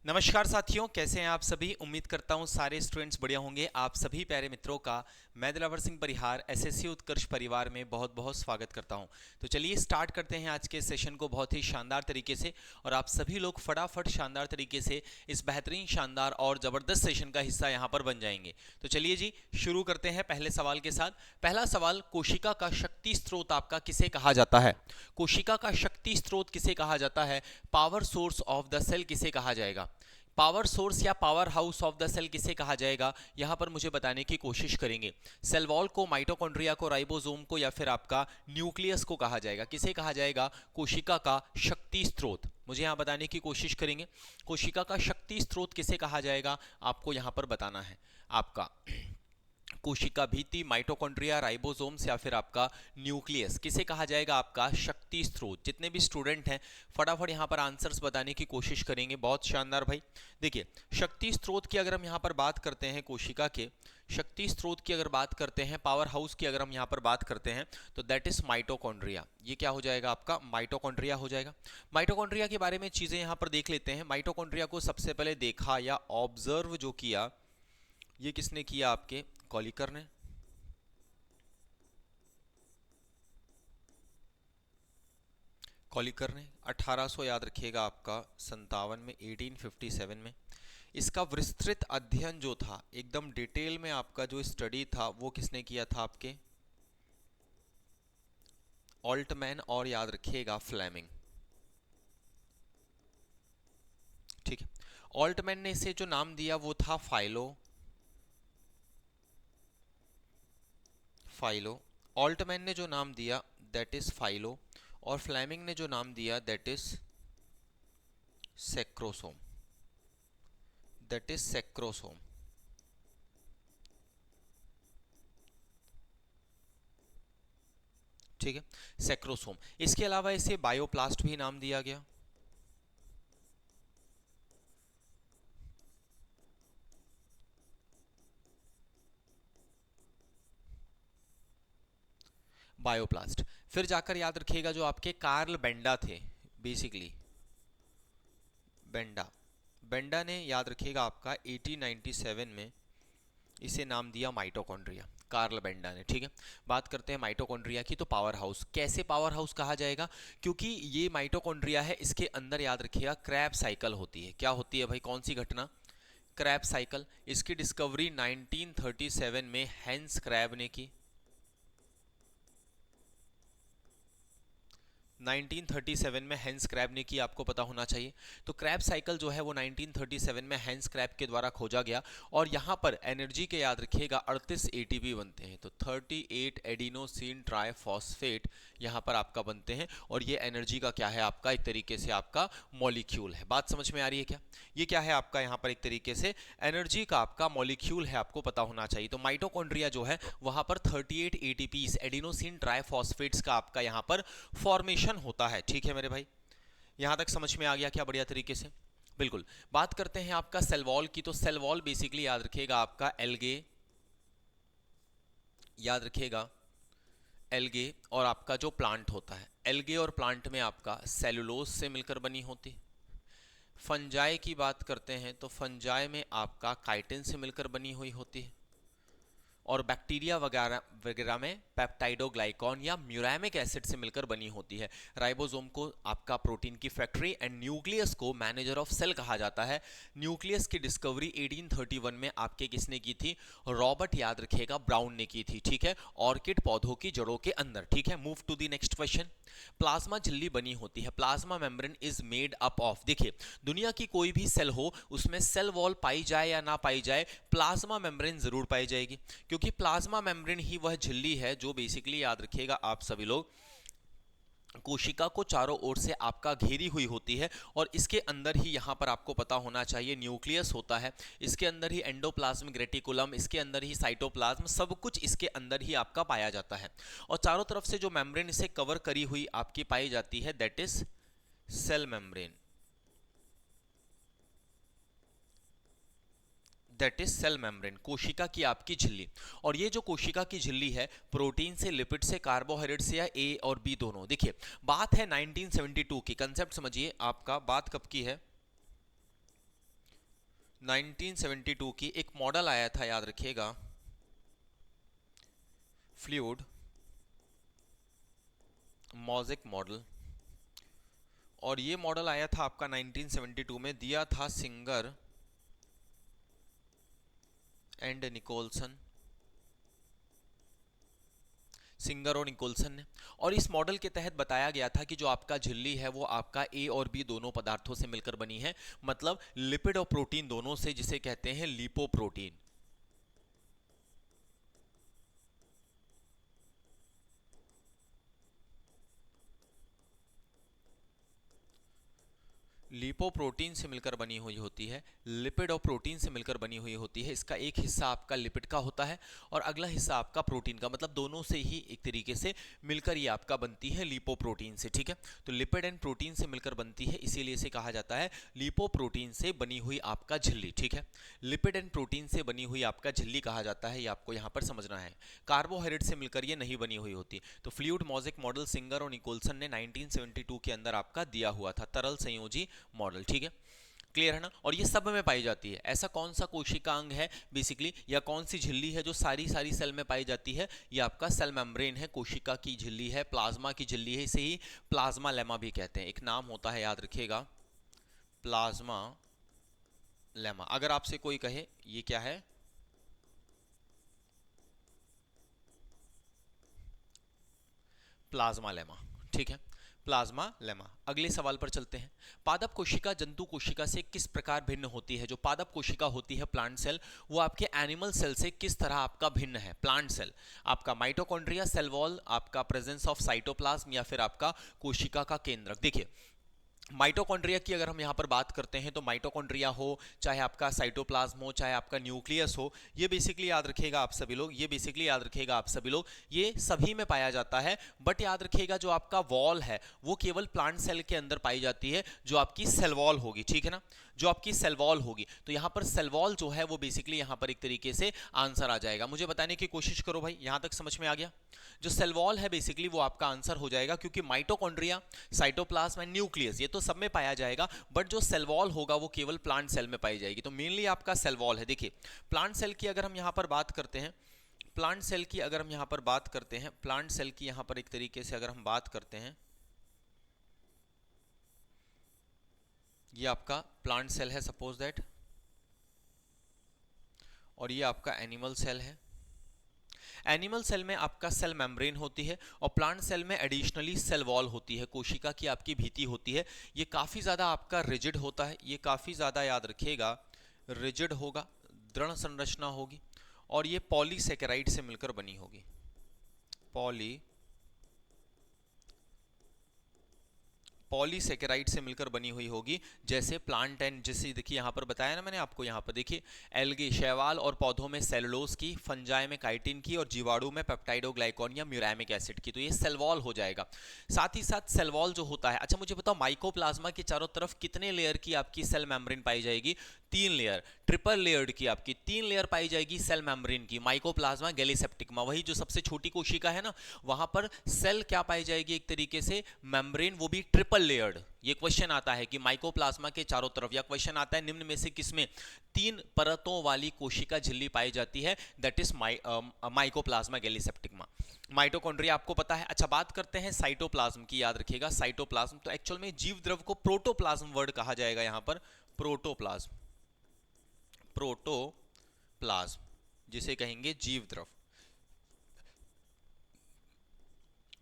नमस्कार साथियों, कैसे हैं आप सभी। उम्मीद करता हूं सारे स्टूडेंट्स बढ़िया होंगे। आप सभी प्यारे मित्रों का मैं दिलावर सिंह परिहार एसएससी उत्कर्ष परिवार में बहुत बहुत स्वागत करता हूं। तो चलिए स्टार्ट करते हैं आज के सेशन को बहुत ही शानदार तरीके से, और आप सभी लोग फटाफट शानदार तरीके से इस बेहतरीन, शानदार और ज़बरदस्त सेशन का हिस्सा यहां पर बन जाएंगे। तो चलिए जी शुरू करते हैं पहले सवाल के साथ। पहला सवाल, कोशिका का शक्ति स्रोत आपका किसे कहा जाता है? कोशिका का शक्ति स्रोत किसे कहा जाता है? Power source of the cell किसे कहा जाएगा? पावर सोर्स या powerhouse of the cell किसे कहा जाएगा, यहां पर मुझे बताने की कोशिश करेंगे। सेल वॉल को, माइटोकॉन्ड्रिया को, राइबोसोम को, या फिर आपका न्यूक्लियस को कहा जाएगा? किसे कहा जाएगा? कोशिका का शक्ति स्रोत। मुझे यहां बताने की कोशिश करेंगे कोशिका का शक्ति स्रोत किसे कहा जाएगा, आपको यहां पर बताना है। आपका कोशिका भित्ति, माइटोकॉन्ड्रिया, राइबोसोम्स या फिर आपका न्यूक्लियस किसे कहा जाएगा आपका शक्ति स्रोत? जितने भी स्टूडेंट हैं फटाफट यहां पर आंसर्स बताने की कोशिश करेंगे। बहुत शानदार भाई। देखिए, शक्ति स्रोत की अगर हम यहां पर बात करते हैं, कोशिका के शक्ति स्रोत की अगर बात करते हैं, पावर हाउस की अगर हम यहां पर बात करते हैं, तो दैट इज माइटोकॉन्ड्रिया। ये क्या हो जाएगा आपका? माइटोकॉन्ड्रिया हो जाएगा। माइटोकॉन्ड्रिया के बारे में चीजें यहां पर देख लेते हैं। माइटोकॉन्ड्रिया को सबसे पहले देखा या ऑब्जर्व जो किया, ये किसने किया? आपके कॉलिकर ने। कॉलिकर ने 1800, याद रखिएगा आपका 57 में, 1857 में। इसका विस्तृत अध्ययन जो था, एकदम डिटेल में आपका जो स्टडी था, वो किसने किया था? आपके ऑल्टमैन और याद रखिएगा फ्लेमिंग। ठीक है। ऑल्टमैन ने इसे जो नाम दिया वो था फाइलो। फाइलो। ऑल्टमैन ने जो नाम दिया दैट इज फाइलो, और फ्लेमिंग ने जो नाम दिया that is sarcosome. That is sarcosome. ठीक है, सेक्रोसोम। इसके अलावा इसे बायोप्लास्ट भी नाम दिया गया। बायोप्लास्ट। फिर जाकर याद रखिएगा जो आपके कार्ल बेंडा थे, बेसिकली बेंडा। बेंडा ने याद रखिएगा आपका 1897 में इसे नाम दिया माइटोकॉन्ड्रिया, कार्ल बेंडा ने। ठीक है। बात करते हैं माइटोकॉन्ड्रिया की, तो पावर हाउस। कैसे पावर हाउस कहा जाएगा? क्योंकि ये माइटोकॉन्ड्रिया है, इसके अंदर याद रखिएगा क्रैब साइकिल होती है। क्या होती है भाई? कौन सी घटना? Krebs cycle. इसकी डिस्कवरी 1937 में हेंस क्रैब ने की। 1937 में हेंस क्रैब ने की, आपको पता होना चाहिए। तो क्रैब साइकिल जो है वो 1937 में हेंस क्रैब के द्वारा खोजा गया, और यहाँ पर एनर्जी के याद रखिएगा 38 एटीपी बनते हैं। तो 38 एडिनोसिन ट्राइफॉस्फेट यहाँ पर आपका बनते हैं, और ये एनर्जी का क्या है? आपका एक तरीके से आपका मॉलिक्यूल है। बात समझ में आ रही है क्या? ये क्या है आपका? यहाँ पर एक तरीके से एनर्जी का आपका मॉलिक्यूल है, आपको पता होना चाहिए। तो माइटोकॉन्ड्रिया जो है वहां पर 38 एटीपीज, एडिनोसिन ट्राइफॉस्फेट्स का आपका यहाँ पर फॉर्मेशन होता है। ठीक है मेरे भाई, यहां तक समझ में आ गया क्या? बढ़िया तरीके से, बिल्कुल। बात करते हैं आपका सेल वॉल की, तो सेल वॉल बेसिकली याद रखिएगा आपका एल्गे, याद रखिएगा एल्गे, और आपका जो प्लांट होता है, एल्गे और प्लांट में आपका सेलुलोज से मिलकर बनी होती। फंजाई की बात करते हैं तो फंजाई में आपका काइटिन से मिलकर बनी हुई होती है, और बैक्टीरिया वगैरह वगैरह में पेप्टाइडोग्लाइकॉन या म्यूरामिक एसिड से मिलकर बनी होती है। राइबोसोम को आपका प्रोटीन की फैक्ट्री, एंड न्यूक्लियस को मैनेजर ऑफ सेल कहा जाता है। न्यूक्लियस की डिस्कवरी 1831 में आपके किसने की थी? रॉबर्ट, याद रखिएगा, ब्राउन ने की थी। ठीक है, ऑर्किड पौधों की जड़ों के अंदर। ठीक है, move to the next question. Plasma झिल्ली बनी होती है। Plasma membrane is made up of. देखिए, दुनिया की कोई भी सेल हो, उसमें सेल वॉल पाई जाए या ना पाई जाए, प्लाज्मा मेम्ब्रेन जरूर पाई जाएगी, क्योंकि प्लाज्मा मेम्ब्रेन ही वह झिल्ली है जो बेसिकली, याद रखिएगा आप सभी लोग, कोशिका को चारों ओर से आपका घेरी हुई होती है, और इसके अंदर ही यहाँ पर आपको पता होना चाहिए न्यूक्लियस होता है, इसके अंदर ही एंडोप्लाज्मिक रेटिकुलम, इसके अंदर ही साइटोप्लाज्म, सब कुछ इसके अंदर ही आपका पाया जाता है। और चारों तरफ से जो मेम्ब्रेन इसे कवर करी हुई आपकी पाई जाती है that is cell membrane. That is cell membrane, कोशिका की आपकी झिल्ली। और ये जो कोशिका की झिल्ली है, प्रोटीन से, लिपिड से, कार्बोहाइड्रेट से, या ए और बी दोनों। देखिए, बात है 1972 की, कंसेप्ट समझिए आपका, बात कब की है? 1972 की एक मॉडल आया था, याद रखिएगा, फ्लूइड मोज़ेक मॉडल। और ये मॉडल आया था आपका 1972 में, दिया था सिंगर एंड निकोलसन, सिंगर और निकोलसन ने। और इस मॉडल के तहत बताया गया था कि जो आपका झिल्ली है वो आपका ए और बी दोनों पदार्थों से मिलकर बनी है, मतलब लिपिड और प्रोटीन दोनों से, जिसे कहते हैं लिपोप्रोटीन। लिपोप्रोटीन से मिलकर बनी हुई होती है, लिपिड और प्रोटीन से मिलकर बनी हुई होती है। इसका एक हिस्सा आपका लिपिड का होता है और अगला हिस्सा आपका प्रोटीन का, मतलब दोनों से ही एक तरीके से मिलकर ये आपका बनती है लिपोप्रोटीन से, ठीक है। तो लिपिड एंड प्रोटीन से मिलकर बनती है, इसीलिए इसे कहा जाता है लिपोप्रोटीन से बनी हुई आपका झिल्ली, ठीक है। लिपिड एंड प्रोटीन से बनी हुई आपका झिल्ली कहा जाता है, ये आपको यहाँ पर समझना है। कार्बोहाइड्रेट से मिलकर ये नहीं बनी हुई होती। तो फ्लूइड मोज़ेक मॉडल सिंगर और निकोलसन ने 1972 के अंदर आपका दिया हुआ था, तरल संयोजी मॉडल, ठीक है। क्लियर है ना। और ये सब में पाई जाती है। ऐसा कौन सा कोशिकांग है बेसिकली, या कौन सी झिल्ली है जो सारी सारी सेल में पाई जाती है? ये आपका सेल मेम्ब्रेन है, कोशिका की झिल्ली है, प्लाज्मा की झिल्ली है, इसे ही प्लाज्मा लेमा भी कहते हैं। एक नाम होता है, याद रखिएगा, प्लाज्मा लेमा। अगर आपसे कोई कहे ये क्या है, प्लाज्मा लेमा, ठीक है, प्लाज्मा लेमा। अगले सवाल पर चलते हैं। पादप कोशिका जंतु कोशिका से किस प्रकार भिन्न होती है? जो पादप कोशिका होती है, प्लांट सेल, वो आपके एनिमल सेल से किस तरह आपका भिन्न है? प्लांट सेल आपका माइटोकॉन्ड्रिया, सेल वॉल, आपका प्रेजेंस ऑफ साइटोप्लाज्म, या फिर आपका कोशिका का केंद्रक। देखिए, माइटोकॉन्ड्रिया की अगर हम यहाँ पर बात करते हैं तो माइटोकॉन्ड्रिया हो, चाहे आपका साइटोप्लाज्म हो, चाहे आपका न्यूक्लियस हो, ये बेसिकली याद रखिएगा आप सभी लोग, ये बेसिकली याद रखिएगा आप सभी लोग, ये सभी में पाया जाता है। बट याद रखिएगा जो आपका वॉल है वो केवल प्लांट सेल के अंदर पाई जाती है, जो आपकी सेल वॉल होगी, ठीक है ना, जो आपकी सेल वॉल होगी। तो यहाँ पर सेल वॉल जो है वो बेसिकली यहाँ पर एक तरीके से आंसर आ जाएगा। मुझे बताने की कोशिश करो भाई, यहाँ तक समझ में आ गया? जो सेल वॉल है बेसिकली वो आपका आंसर हो जाएगा, क्योंकि माइटोकॉन्ड्रिया, साइटोप्लाज्म एंड न्यूक्लियस ये तो सब में पाया जाएगा, बट जो सेल वॉल होगा वो केवल प्लांट सेल में पाई जाएगी। तो मेनली आपका सेल वॉल है। देखिए, प्लांट सेल की अगर हम यहाँ पर बात करते हैं, प्लांट सेल की अगर हम यहाँ पर बात करते हैं, प्लांट सेल की यहाँ पर एक तरीके से अगर हम बात करते हैं, ये आपका प्लांट सेल है सपोज दैट, और ये आपका एनिमल सेल है। एनिमल सेल में आपका सेल मेम्ब्रेन होती है, और प्लांट सेल में एडिशनली सेल वॉल होती है, कोशिका की आपकी भित्ति होती है। ये काफ़ी ज़्यादा आपका रिजिड होता है, ये काफ़ी ज़्यादा याद रखिएगा रिजिड होगा, दृढ़ संरचना होगी, और ये पॉलीसेकेराइड से मिलकर बनी होगी, पॉलीसेकेराइड से मिलकर बनी हुई होगी, जैसे प्लांट एंड, जैसे देखिए यहाँ पर बताया ना मैंने आपको, यहाँ पर देखिए एल्गे, शैवाल और पौधों में सेलुलोज की, फंजाई में काइटिन की, और जीवाणु में पेप्टाइडोग्लाइकॉन या म्यूरामिक एसिड की। तो ये सेल वॉल हो जाएगा। साथ ही साथ सेल वॉल जो होता है, अच्छा मुझे बताओ, माइकोप्लाज्मा के चारों तरफ कितने लेयर की आपकी सेल मेम्ब्रेन पाई जाएगी? 3 लेयर, ट्रिपल लेयर्ड की आपकी 3 लेयर पाई जाएगी सेल मेम्ब्रेन की। माइकोप्लाज्मा, गैलीसेप्टिकमा, वही जो सबसे छोटी कोशिका है ना, वहां पर सेल क्या पाई जाएगी? एक तरीके से मेम्ब्रेन, वो भी ट्रिपल लेयर्ड। ये क्वेश्चन आता है कि माइकोप्लाज्मा के चारों तरफ, या क्वेश्चन आता है निम्न में से किसमें 3 परतों वाली कोशिका झिल्ली पाई जाती है? That is mycoplasma gallisepticum. Mitochondria आपको पता है। अच्छा, बात करते हैं साइटोप्लाज्म की, याद रखिएगा साइटोप्लाज्म। तो एक्चुअल में जीव द्रव को प्रोटोप्लाज्म वर्ड कहा जाएगा, यहां पर प्रोटोप्लाज्म, प्रोटोप्लाज्म जिसे कहेंगे जीव द्रव।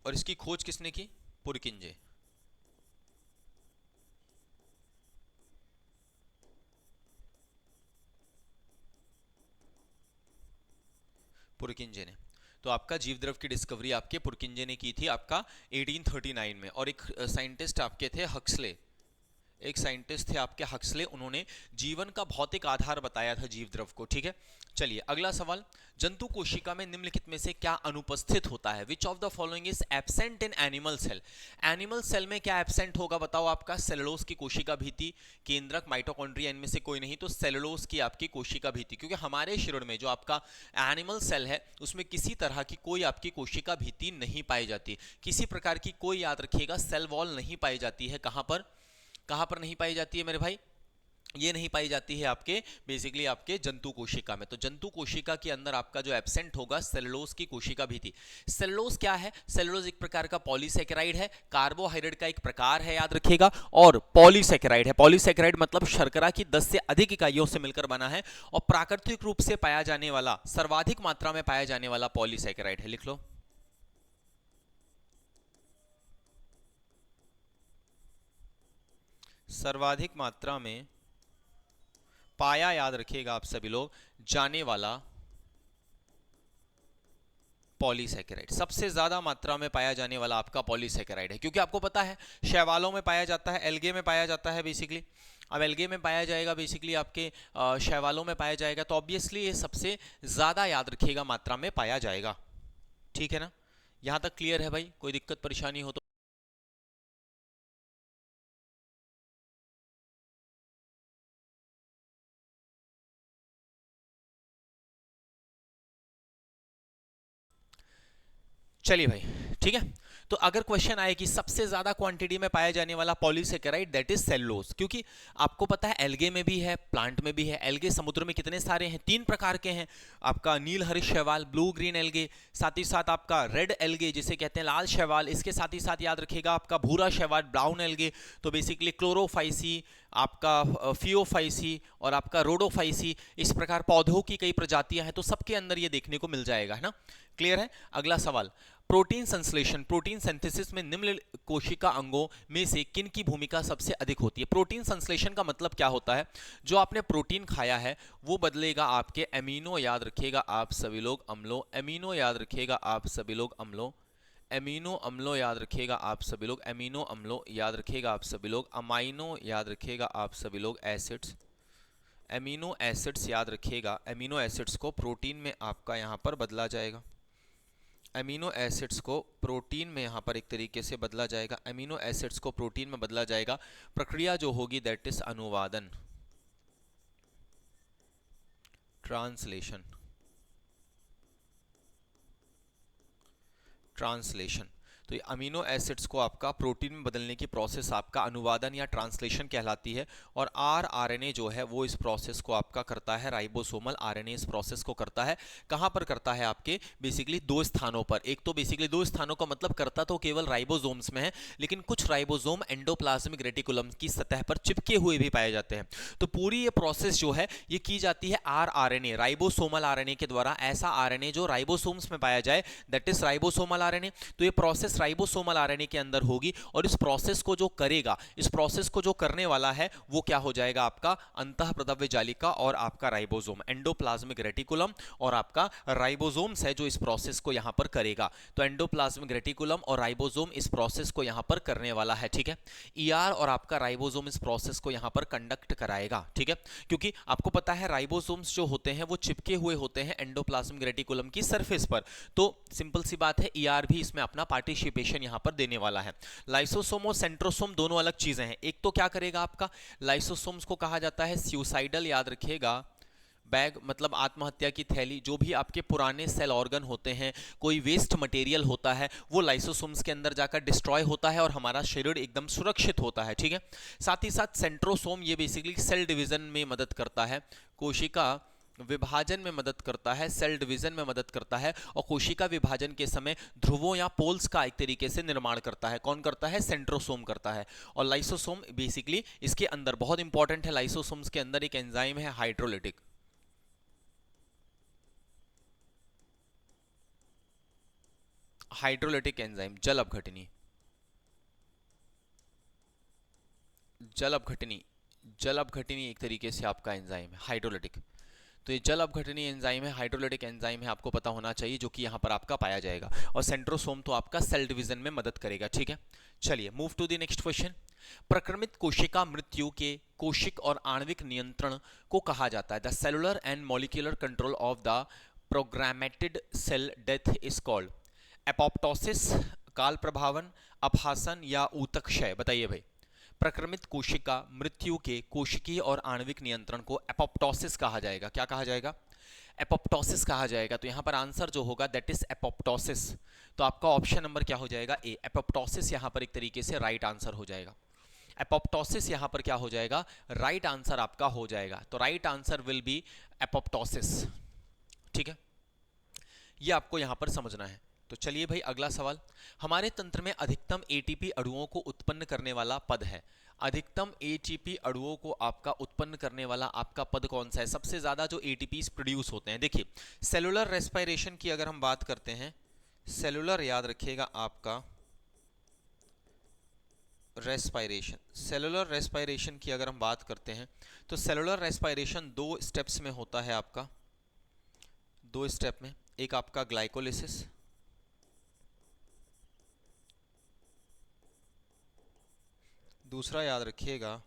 और इसकी खोज किसने की? पुरकिंजे। पुरकिंजे ने। तो आपका जीव द्रव की डिस्कवरी आपके पुरकिंजे ने की थी आपका 1839 में। और एक साइंटिस्ट आपके थे हक्सले, एक साइंटिस्ट थे आपके हक्सले, उन्होंने जीवन का भौतिक आधार बताया था जीव द्रव को, ठीक है। चलिए अगला सवाल, जंतु कोशिका में निम्नलिखित में से क्या अनुपस्थित होता है? Which of the following is absent in animal cell? Animal cell में क्या एब्सेंट होगा बताओ? आपका सेलुलोज की कोशिका भीति, केंद्रक, माइटोकॉन्ड्रिया, इनमें से कोई नहीं। तो सेलुलोज की आपकी कोशिका भीति, क्योंकि हमारे शरीर में जो आपका एनिमल सेल है उसमें किसी तरह की कोई आपकी कोशिका भीति नहीं पाई जाती, किसी प्रकार की कोई, याद रखिएगा, सेल वॉल नहीं पाई जाती है। कहां पर नहीं पाई जाती है मेरे भाई? ये नहीं पाई जाती है आपके बेसिकली आपके जंतु कोशिका में। तो जंतु कोशिका के अंदर आपका जो एब्सेंट होगा सेलुलोज की कोशिका भी थी। सेलुलोज क्या है? सेलुलोज एक प्रकार का पॉलीसेकेराइड है, कार्बोहाइड्रेट का एक प्रकार है, याद रखिएगा। और पॉलीसेकेराइड है, पॉलीसेकेराइड मतलब शर्करा की 10 से अधिक इकाइयों से मिलकर बना है और प्राकृतिक रूप से पाया जाने वाला, सर्वाधिक मात्रा में पाया जाने वाला पॉलीसेकेराइड है। लिख लो, सर्वाधिक मात्रा में पाया, याद रखिएगा आप सभी लोग, जाने वाला पॉलीसेकेराइड, सबसे ज्यादा मात्रा में पाया जाने वाला आपका पॉलीसेकेराइड है। क्योंकि आपको पता है शैवालों में पाया जाता है, एल्गे में पाया जाता है बेसिकली। अब एल्गे में पाया जाएगा बेसिकली आपके शैवालों में पाया जाएगा, तो ऑब्वियसली ये सबसे ज्यादा, याद रखिएगा, मात्रा में पाया जाएगा। ठीक है ना? यहां तक क्लियर है भाई? कोई दिक्कत परेशानी हो तो चलिए भाई, ठीक है। तो अगर क्वेश्चन आए कि सबसे ज्यादा क्वांटिटी में पाया जाने वाला पॉलीसेकेराइड, दैट इज सेलुलोज। क्योंकि आपको पता है एल्गे में भी है, प्लांट में भी है। एल्गे समुद्र में कितने सारे हैं? 3 प्रकार के हैं। आपका नील हरित शैवाल, ब्लू ग्रीन एल्गे, साथ ही साथ आपका रेड एल्गे जिसे कहते हैं लाल शैवाल, इसके साथ ही साथ याद रखिएगा आपका भूरा शैवाल, ब्राउन एल्गे। तो बेसिकली क्लोरोफाइसी, आपका फियोफाइसी और आपका रोडोफाइसी, इस प्रकार पौधों की कई प्रजातियां हैं। तो सबके अंदर ये देखने को मिल जाएगा, है ना? क्लियर है? अगला सवाल, प्रोटीन संश्लेषण, प्रोटीन सिंथेसिस में निम्न कोशिका अंगों में से किन की भूमिका सबसे अधिक होती है? प्रोटीन संश्लेषण का मतलब क्या होता है? जो आपने प्रोटीन खाया है वो बदलेगा आपके एमिनो, याद रखिएगा आप सभी लोग, अम्लों, एमिनो याद रखिएगा आप सभी लोग, अम्लों, एमिनो अम्लों याद रखिएगा आप सभी लोग, एमिनो अम्लों याद रखिएगा आप सभी लोग, अमाइनो याद रखिएगा आप सभी लोग, एसिड्स, एमिनो एसिड्स याद रखिएगा। एमिनो एसिड्स को प्रोटीन में आपका यहाँ पर बदला जाएगा, एमिनो एसिड्स को प्रोटीन में यहाँ पर एक तरीके से बदला जाएगा, एमिनो एसिड्स को प्रोटीन में बदला जाएगा। प्रक्रिया जो होगी दैट इज अनुवादन, ट्रांसलेशन, ट्रांसलेशन। तो ये अमीनो एसिड्स को आपका प्रोटीन में बदलने की प्रोसेस आपका अनुवादन या ट्रांसलेशन कहलाती है। और आरएनए जो है वो इस प्रोसेस को आपका करता है, राइबोसोमल आरएनए इस प्रोसेस को करता है। कहां पर करता है? आपके बेसिकली 2 स्थानों पर। एक तो बेसिकली 2 स्थानों का मतलब करता तो केवल राइबोसोम्स में है, लेकिन कुछ राइबोसोम एंडोप्लाज्मिक रेटिकुलम की सतह पर चिपके हुए भी पाए जाते हैं। तो पूरी ये प्रोसेस जो है ये की जाती है आरएनए, राइबोसोमल आरएनए के द्वारा। ऐसा आरएनए जो राइबोसोम्स में पाया जाए दैट इज राइबोसोमल आरएनए। तो ये प्रोसेस राइबोसोमल आरएनए के अंदर होगी और इस प्रोसेस को जो करेगा, इस प्रोसेस को जो करने वाला है वो क्या हो जाएगा? आपका अंतःप्रदव्य जालिका और आपका राइबोसोम, एंडोप्लाज्मिक रेटिकुलम और आपका राइबोसोम्स है जो इस प्रोसेस को यहां पर करेगा। तो एंडोप्लाज्मिक रेटिकुलम और राइबोसोम इस प्रोसेस को यहां पर करने वाला है, ठीक है। ईआर और आपका राइबोसोम इस प्रोसेस को यहां पर कंडक्ट कराएगा, ठीक है। क्योंकि आपको पता है राइबोसोम्स जो होते हैं वो चिपके हुए होते हैं एंडोप्लाज्मिक रेटिकुलम की सरफेस पर। तो सिंपल सी बात है, ईआर भी इसमें अपना पार्टिसिपेशन यहां पर देने वाला है। लाइसोसोम और सेंट्रोसोम दोनों अलग चीजें हैं। एक तो क्या करेगा आपका, लाइसोसोम्स को कहा जाता है सुसाइडल, याद रखिएगा, बैग मतलब आत्महत्या की थैली। जो भी आपके पुराने सेल ऑर्गन होते हैं, कोई वेस्ट मटेरियल होता है, वो लाइसोसोम्स के अंदर जाकर डिस्ट्रॉय होता है और हमारा शरीर एकदम सुरक्षित होता है, ठीक है। साथ ही साथ सेंट्रोसोम ये बेसिकली सेल डिवीजन में मदद करता है, कोशिका विभाजन में मदद करता है, सेल डिवीजन में मदद करता है और कोशिका विभाजन के समय ध्रुवों या पोल्स का एक तरीके से निर्माण करता है। कौन करता है? सेंट्रोसोम करता है। और लाइसोसोम बेसिकली इसके अंदर बहुत इंपॉर्टेंट है, लाइसोसोम्स के अंदर एक एंजाइम है हाइड्रोलिटिक, हाइड्रोलिटिक एंजाइम, जल अपघटनी, जल अपघटनी, जल अपघटनी एक तरीके से आपका एंजाइम है हाइड्रोलिटिक। तो ये जल अपघटनी एंजाइम है, हाइड्रोलिटिक एंजाइम है, आपको पता होना चाहिए, जो कि यहाँ पर आपका पाया जाएगा। और सेंट्रोसोम तो आपका सेल डिवीजन में मदद करेगा, ठीक है। चलिए move to the next question. प्रक्रमित कोशिका मृत्यु के कोशिक और आणविक नियंत्रण को कहा जाता है, the cellular and molecular control of the programmed cell death is called apoptosis, काल प्रभावन, अपहासन या ऊतक क्षय। बताइए भाई, प्रक्रमित कोशिका मृत्यु के कोशिकीय और आणविक नियंत्रण को एपोप्टोसिस कहा जाएगा। क्या कहा जाएगा? एपोप्टोसिस कहा जाएगा। तो यहां पर आंसर जो होगा दैट इज एपोप्टोसिस। तो आपका ऑप्शन नंबर क्या हो जाएगा? ए, एपोप्टोसिस यहां पर एक तरीके से राइट आंसर हो जाएगा। एपोप्टोसिस यहां पर क्या हो जाएगा, राइट आंसर आपका हो जाएगा। तो right answer will be apoptosis. ठीक है, ये आपको यहां पर समझना है। तो चलिए भाई अगला सवाल, हमारे तंत्र में अधिकतम एटीपी अणुओं को उत्पन्न करने वाला पद है। अधिकतम एटीपी अणुओं को आपका उत्पन्न करने वाला आपका पद कौन सा है, सबसे ज्यादा जो एटीपीज प्रोड्यूस होते हैं। देखिए सेलुलर रेस्पिरेशन की अगर हम बात करते हैं, सेलुलर याद रखिएगा आपका रेस्पिरेशन, सेलुलर रेस्पिरेशन की अगर हम बात करते हैं तो सेलुलर रेस्पिरेशन दो स्टेप्स में होता है आपका, दो स्टेप में। एक आपका ग्लाइकोलिसिस, दूसरा याद रखिएगा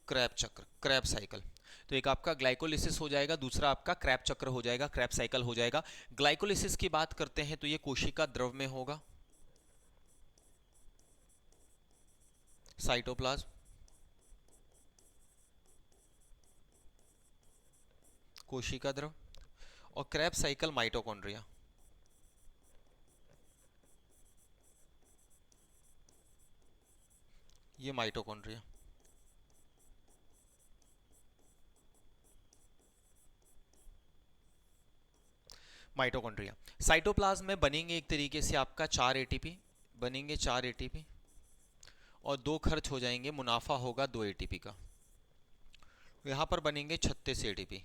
क्रैब चक्र, क्रैब साइकिल। तो एक आपका ग्लाइकोलिसिस हो जाएगा, दूसरा आपका क्रैब चक्र हो जाएगा, क्रैब साइकिल हो जाएगा। ग्लाइकोलिसिस की बात करते हैं तो ये कोशिका द्रव में होगा, साइटोप्लाज्म, कोशिका द्रव, और क्रैब साइकिल माइटोकॉन्ड्रिया। ये माइटोकॉन्ड्रिया। माइटोकॉन्ड्रिया, साइटोप्लाज्म में बनेंगे एक तरीके से आपका 4 एटीपी बनेंगे, 4 एटीपी, और 2 खर्च हो जाएंगे, मुनाफा होगा 2 एटीपी का। यहां पर बनेंगे 36 एटीपी।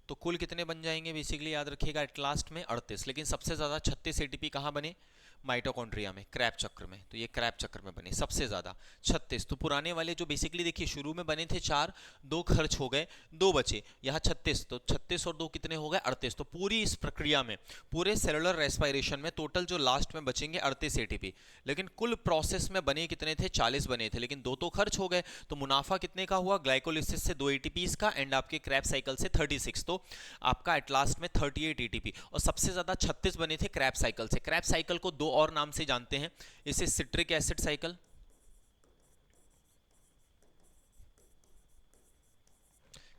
तो कुल कितने बन जाएंगे बेसिकली याद रखिएगा एट लास्ट में 38, लेकिन सबसे ज्यादा 36 एटीपी कहां बने, माइटोकॉन्ड्रिया में, क्रैब चक्र में। तो ये क्रैब चक्र में बने सबसे ज्यादा 36। तो पुराने वाले जो बेसिकली देखिए शुरू में बने थे 4, 2 खर्च हो गए, 2 बचे, यहाँ 36, तो 36 और 2 कितने हो गए 38। तो पूरी इस प्रक्रिया में, पूरे सेलुलर रेस्पिरेशन में टोटल जो लास्ट में बचेंगे 38 एटीपी, लेकिन कुल प्रोसेस में बने कितने थे, 40 बने थे, लेकिन 2 तो खर्च हो गए। तो मुनाफा कितने का हुआ, ग्लाइकोलिसिस से 2 एटीपी का, एंड आपके क्रैब साइकिल से 36। तो आपका एट लास्ट में 38 एटीपी, और सबसे ज्यादा 36 बने थे क्रैब साइकिल से। क्रैब साइकिल को 2 और नाम से जानते हैं, इसे citric acid cycle,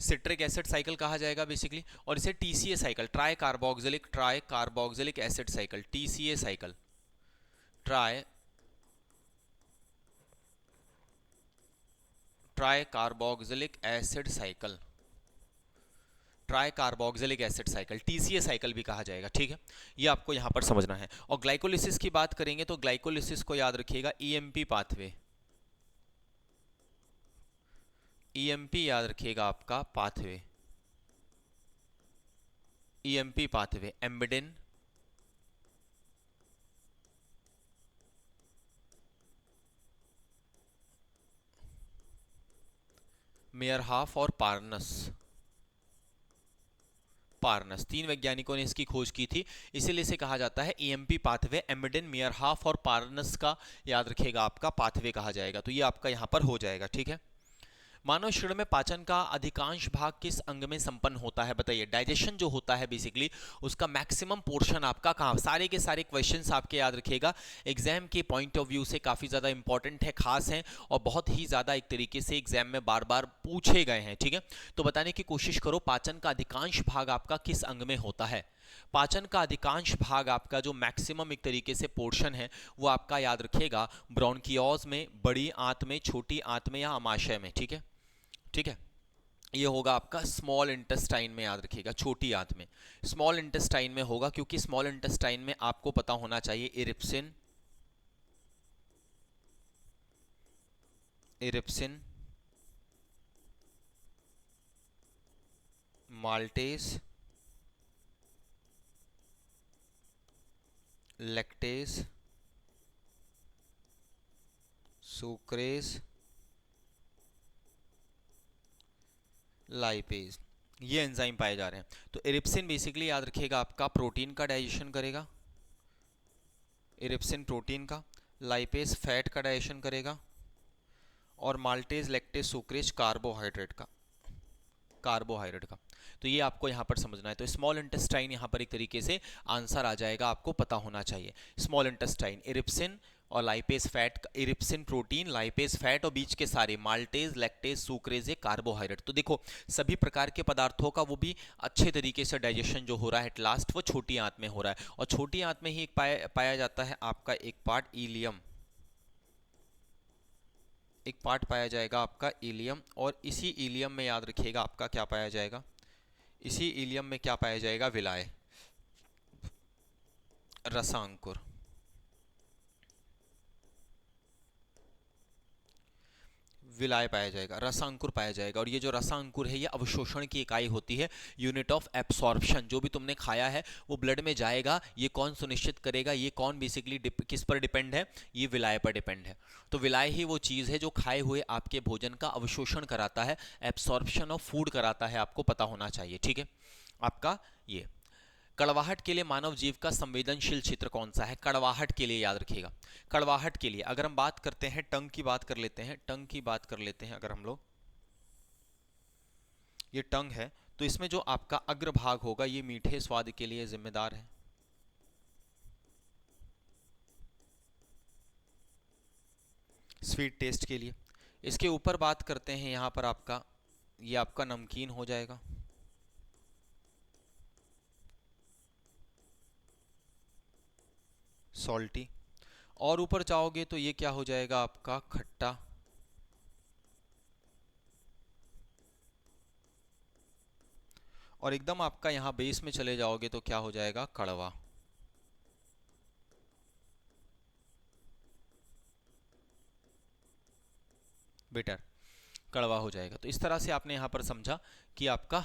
citric acid cycle कहा जाएगा बेसिकली, और इसे TCA cycle, try carboxylic acid cycle, TCA cycle, try carboxylic acid cycle, try carboxylic acid cycle, TCA cycle भी कहा जाएगा। ठीक है, ये आपको यहां पर समझना है। और ग्लाइकोलिसिस की बात करेंगे तो ग्लाइकोलिसिस को याद रखिएगा ईएमपी पाथवे, ईएमपी याद रखिएगा आपका पाथवे, ईएमपी पाथवे, एम्बिडिन, मेयरहाफ और पार्नस, पार्नस 3 वैज्ञानिकों ने इसकी खोज की थी, इसीलिए इसे कहा जाता है ईएमपी पाथवे। एम्बिडेन, मेयरहाफ और पार्नस का याद रखिएगा आपका पाथवे कहा जाएगा। तो ये आपका यहां पर हो जाएगा। ठीक है, मानव शरीर में पाचन का अधिकांश भाग किस अंग में संपन्न होता है, बताइए। डाइजेशन जो होता है बेसिकली उसका मैक्सिमम पोर्शन आपका कहाँ, सारे के सारे क्वेश्चंस आपके याद रखिएगा एग्जाम के पॉइंट ऑफ व्यू से काफी ज्यादा इंपॉर्टेंट है, खास है, और बहुत ही ज्यादा एक तरीके से एग्जाम में बार बार पूछे गए हैं। ठीक है, तो बताने की कोशिश करो पाचन का अधिकांश भाग आपका किस अंग में होता है। पाचन का अधिकांश भाग आपका जो मैक्सिमम एक तरीके से पोर्शन है वो आपका याद रखिएगा ब्रोंकियोज में, बड़ी आंत में, छोटी आंत में या आमाशय में। ठीक है, ठीक है, ये होगा आपका स्मॉल इंटेस्टाइन में, याद रखिएगा छोटी आंत में, स्मॉल इंटेस्टाइन में होगा, क्योंकि स्मॉल इंटेस्टाइन में आपको पता होना चाहिए इरिप्सिन, इरिप्सिन, माल्टेज, लैक्टेज, सुक्रेज, लाइपेज, ये एंजाइम पाए जा रहे हैं। तो इरिप्सिन बेसिकली याद रखिएगा आपका प्रोटीन का डाइजेशन करेगा, इरिप्सिन प्रोटीन का, लाइपेज फैट का डाइजेशन करेगा, और माल्टेज, लैक्टेज, सुक्रेज कार्बोहाइड्रेट का, कार्बोहाइड्रेट का। तो ये आपको यहां पर समझना है। तो स्मॉल इंटेस्टाइन यहां पर एक तरीके से आंसर आ जाएगा, आपको पता होना चाहिए। स्मॉल इंटेस्टाइन इरिप्सिन और lipase fat, erepsin protein, lipase fat, और बीच के सारे माल्टेज, लैक्टेज, सुक्रेज, ये कार्बोहाइड्रेट। तो देखो सभी प्रकार के पदार्थों का वो भी अच्छे तरीके से डाइजेशन जो हो रहा है एट लास्ट वो छोटी आंत में हो रहा है, और छोटी आंत में ही एक पाया जाता है आपका एक पार्ट इलियम, एक पार्ट पाया जाएगा आपका इलियम, और इसी इलियम में याद रखिएगा आपका क्या पाया जाएगा, इसी इलियम में क्या पाया जाएगा, विलाय, रसांकुर। विलाय पाया जाएगा, रसांकुर पाया जाएगा। और ये जो रसांकुर है ये अवशोषण की इकाई होती है, यूनिट ऑफ एब्सॉर्प्शन। जो भी तुमने खाया है वो ब्लड में जाएगा, ये कौन सुनिश्चित करेगा, ये कौन बेसिकली किस पर डिपेंड है, ये विलाय पर डिपेंड है। तो विलाय ही वो चीज़ है जो खाए हुए आपके भोजन का अवशोषण कराता है, एब्सॉर्प्शन ऑफ फूड कराता है, आपको पता होना चाहिए, ठीक है आपका ये। कड़वाहट के लिए मानव जीव का संवेदनशील क्षेत्र कौन सा है, कड़वाहट के लिए याद रखिएगा। कड़वाहट के लिए अगर हम बात करते हैं, टंग की बात कर लेते हैं, टंग की बात कर लेते हैं अगर हम लोग, ये टंग है तो इसमें जो आपका अग्रभाग होगा ये मीठे स्वाद के लिए जिम्मेदार है, स्वीट टेस्ट के लिए। इसके ऊपर बात करते हैं यहां पर आपका, ये आपका नमकीन हो जाएगा, सॉल्टी। और ऊपर जाओगे तो ये क्या हो जाएगा आपका, खट्टा। और एकदम आपका यहां बेस में चले जाओगे तो क्या हो जाएगा, कड़वा। बेटर, कड़वा हो जाएगा। तो इस तरह से आपने यहां पर समझा कि आपका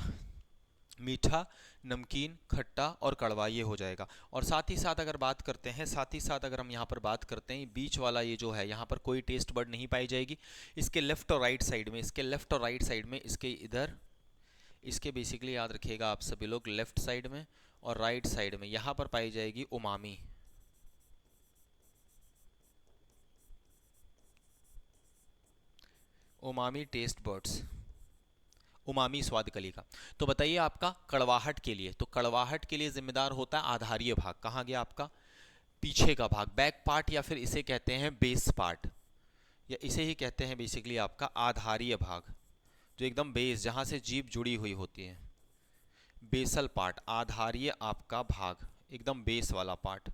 मीठा, नमकीन, खट्टा और कड़वा ये हो जाएगा। और साथ ही साथ अगर बात करते हैं, साथ ही साथ अगर हम यहाँ पर बात करते हैं, बीच वाला ये जो है यहाँ पर कोई टेस्ट बर्ड नहीं पाई जाएगी। इसके लेफ्ट और राइट साइड में, इसके लेफ्ट और राइट साइड में, इसके इधर, इसके बेसिकली याद रखिएगा आप सभी लोग, लेफ्ट साइड में और राइट साइड में यहाँ पर पाई जाएगी umami, umami taste buds, umami स्वाद कलिका। तो बताइए आपका कड़वाहट के लिए, तो कड़वाहट के लिए जिम्मेदार होता है आधारीय भाग, कहाँ गया आपका, पीछे का भाग, बैक पार्ट, या फिर इसे कहते हैं बेस पार्ट, या इसे ही कहते हैं बेसिकली आपका आधारीय भाग, जो एकदम बेस, जहां से जीभ जुड़ी हुई होती है, बेसल पार्ट, आधारीय आपका भाग, एकदम बेस वाला पार्ट।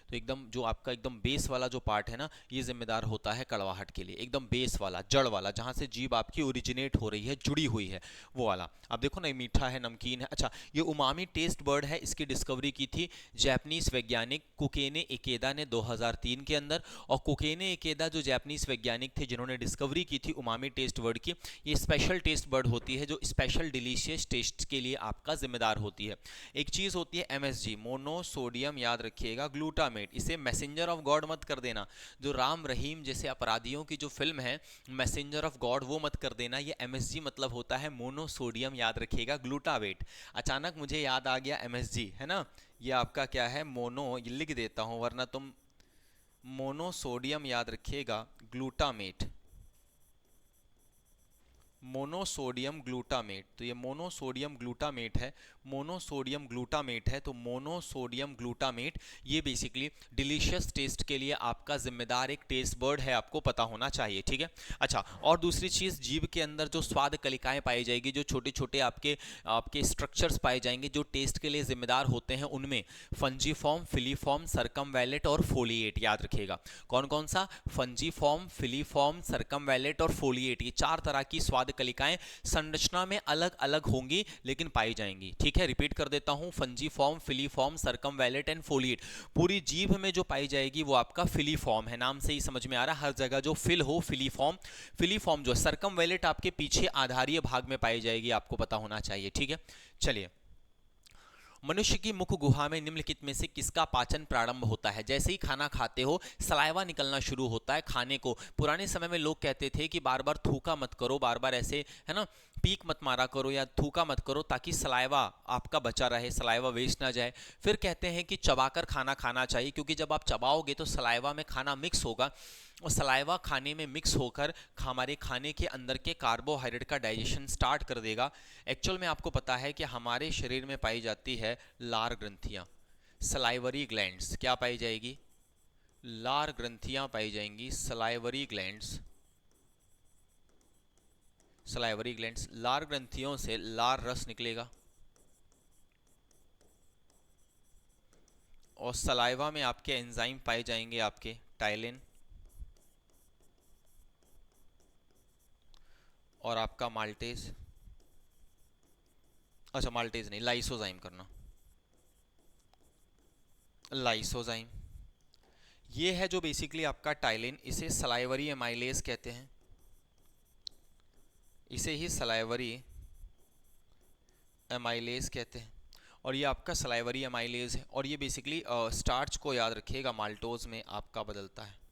तो एकदम जो आपका एकदम बेस वाला जो पार्ट है ना, ये जिम्मेदार होता है कड़वाहट के लिए, एकदम बेस वाला, जड़ वाला, जहां से जीभ आपकी ओरिजिनेट हो रही है, जुड़ी हुई है, वो वाला। अब देखो ना, ये मीठा है, नमकीन है। अच्छा, ये उमामी टेस्ट बर्ड है, इसकी डिस्कवरी की थी जापानीज वैज्ञानिक कुकेने इकेदा ने 2003 के अंदर। और कुकेने इकेदा जो जापानीज वैज्ञानिक थे जिन्होंने डिस्कवरी की थी उमामी टेस्ट बर्ड की, ये स्पेशल टेस्ट बर्ड होती है जो स्पेशल डिलीशियस टेस्ट के लिए आपका जिम्मेदार होती है। एक चीज होती है एमएसजी, मोनोसोडियम, याद रखिएगा, ग्लूटामेट। इसे मैसेंजर ऑफ गॉड मत कर देना, जो राम रहीम जैसे अपराधियों की जो फिल्म है मैसेंजर ऑफ गॉड, वो मत कर देना। ये एमएसजी मतलब होता है मोनोसोडियम, याद रखिएगा, ग्लूटामेट। अचानक मुझे याद आ गया एमएसजी, है ना, ये आपका क्या है, मोनो, ये लिख देता हूं वरना तुम, मोनोसोडियम याद रखिएगा, ग्लूटामेट, मोनोसोडियम ग्लूटामेट। तो ये मोनोसोडियम ग्लूटामेट है, मोनोसोडियम ग्लूटामेट है, तो मोनोसोडियम ग्लूटामेट ये बेसिकली डिलीशियस टेस्ट के लिए आपका जिम्मेदार एक टेस्ट बर्ड है, आपको पता होना चाहिए, ठीक है। अच्छा, और दूसरी चीज, जीभ के अंदर जो स्वाद कलिकाएं पाई जाएगी, जो छोटे छोटे आपके आपके स्ट्रक्चर्स पाए जाएंगे जो टेस्ट के लिए जिम्मेदार होते हैं, उनमें फंजीफॉर्म, फिलीफॉर्म, सर्कमवैलेट और फोलिएट, याद रखिएगा। कौन कौन सा, फंजीफॉर्म, फिलीफॉर्म, सर्कमवैलेट और फोलिएट, ये चार तरह की स्वाद कलिकाएं संरचना में अलग अलग होंगी लेकिन पाई जाएंगी, ठीक है। रिपीट कर देता हूं, फंजीफॉर्म, फिलीफॉर्म, सर्कमवैलेट एंड फोलिएट। पूरी जीभ में जो पाई जाएगी वो आपका फिलीफॉर्म है, नाम से ही समझ में आ रहा है, हर जगह जो फिल हो, फिलीफॉर्म। फिलीफॉर्म जो सर्कमवैलेट आपके पीछे आधारीय भाग में पाई जाएगी, आपको पता होना चाहिए, ठीक है। चलिए, मनुष्य की मुख गुहा में निम्नलिखित में से किसका पाचन प्रारंभ होता है। जैसे ही खाना खाते हो सलाइवा निकलना शुरू होता है खाने को। पुराने समय में लोग कहते थे कि बार बार थूका मत करो, बार बार ऐसे, है ना, पीक मत मारा करो या थूका मत करो, ताकि सलाइवा आपका बचा रहे, सलाइवा वेस्ट ना जाए। फिर कहते हैं कि चबाकर खाना खाना चाहिए, क्योंकि जब आप चबाओगे तो सलाइवा में खाना मिक्स होगा, और सलाइवा खाने में मिक्स होकर हमारे खाने के अंदर के कार्बोहाइड्रेट का डाइजेशन स्टार्ट कर देगा। एक्चुअल में आपको पता है कि हमारे शरीर में पाई जाती है लार ग्रंथियां, सलाइवरी ग्लैंड्स, क्या पाई जाएगी, लार ग्रंथियां पाई जाएंगी, सलाइवरी ग्लैंड्स, सलाइवरी ग्लैंड्स। लार ग्रंथियों से लार रस निकलेगा, और सलाइवा में आपके एंजाइम पाए जाएंगे, आपके टाइलिन, और आपका माल्टेज, अच्छा माल्टेज नहीं, लाइसोजाइम करना, लाइसोजाइम। ये है जो बेसिकली आपका टाइलिन, इसे सलाइवरी एमाइलेज कहते हैं, इसे ही सलाइवरी एमाइलेज कहते हैं। और ये आपका सलाइवरी एमाइलेज है, और ये बेसिकली स्टार्च को याद रखिएगा माल्टोज में आपका बदलता है।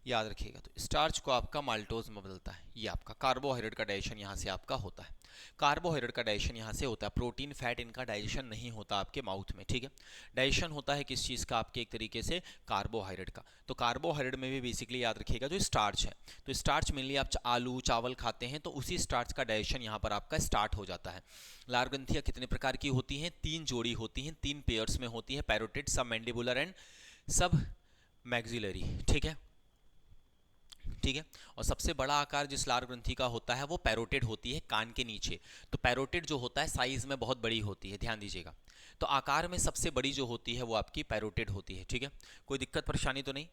याद रखिएगा, तो स्टार्च को आपका माल्टोज में बदलता है। ये आपका कार्बोहाइड्रेट का डाइजेशन यहाँ से आपका होता है, कार्बोहाइड्रेट का डाइजेशन यहाँ से होता है। प्रोटीन फैट इनका डाइजेशन नहीं होता आपके माउथ में, ठीक है। डाइजेशन होता है किस चीज़ का, आपके एक तरीके से कार्बोहाइड्रेट का। तो कार्बोहाइड्रेट में भी बेसिकली याद रखिएगा जो स्टार्च है, तो स्टार्च मेनली आप आलू चावल खाते हैं तो उसी स्टार्च का डाइजेशन यहाँ पर आपका स्टार्ट हो जाता है। लार ग्रंथियाँ कितने प्रकार की होती हैं, 3 जोड़ी होती हैं, 3 पेयर्स में होती है, पैरोटिड, सब मैंडिबुलर एंड सब मैक्सिलरी, ठीक है, ठीक है। और सबसे बड़ा आकार जिस लार ग्रंथि का होता है वो पैरोटिड होती है, कान के नीचे। तो पैरोटिड जो होता है साइज में बहुत बड़ी होती है, ध्यान दीजिएगा। तो आकार में सबसे बड़ी जो होती है वो आपकी पैरोटिड होती है, ठीक है। कोई दिक्कत परेशानी तो नहीं।